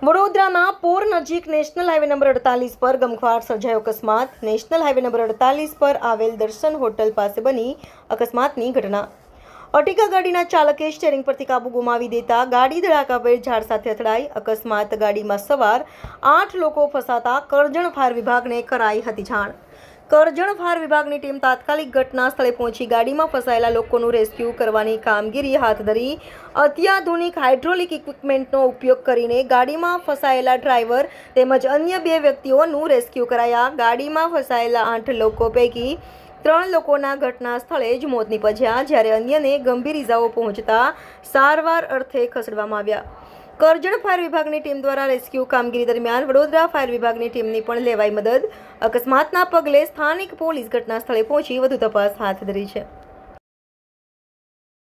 વડોદરામાં પોર નજીક national highway number 48 પર ગમખ્વાર સર્જાયો અકસ્માત। નેશનલ હાઈવે નંબર 48 પર આવેલ દર્શન હોટલ પાસે બની અકસ્માતની ઘટના। અર્ટિગા ગાડીના ચાલકે સ્ટીયરિંગ પરથી કાબુ ગુમાવી દેતા ગાડી ધડાકાભેર ઝાડ સાથે અથડાઈ। અકસ્માત ગાડીમાં સવાર 8 લોકો ફસાતા કરજણ ફાયર વિભાગને કરાઈ હતી જાણ। કરજણ ફાયર વિભાગની ટીમ તાત્કાલિક ઘટના સ્થળે પહોંચી ગાડીમાં ફસાયેલા લોકોનું રેસ્ક્યુ કરવાની કામગીરી હાથ ધરી। અત્યાધુનિક હાઇડ્રોલિક ઇક્વિપમેન્ટનો ઉપયોગ કરીને ગાડીમાં ફસાયેલા ડ્રાઈવર તેમજ અન્ય 2 વ્યક્તિઓનું રેસ્ક્યુ કરાયા। ગાડીમાં ફસાયેલા 8 લોકો પૈકી 3 લોકોના ઘટના સ્થળે જ મોત નીપજ્યા, જ્યારે અન્યને ગંભીર ઇજાઓ પહોંચતા સારવાર અર્થે ખસેડવામાં આવ્યા। કરજણ ફાયર વિભાગની ટીમ દ્વારા રેસ્ક્યુ કામગીરી દરમિયાન વડોદરા ફાયર વિભાગની ટીમની પણ લેવાઈ મદદ। અકસ્માતના પગલે સ્થાનિક પોલીસ ઘટના સ્થળે પહોંચી વધુ તપાસ હાથ ધરી છે।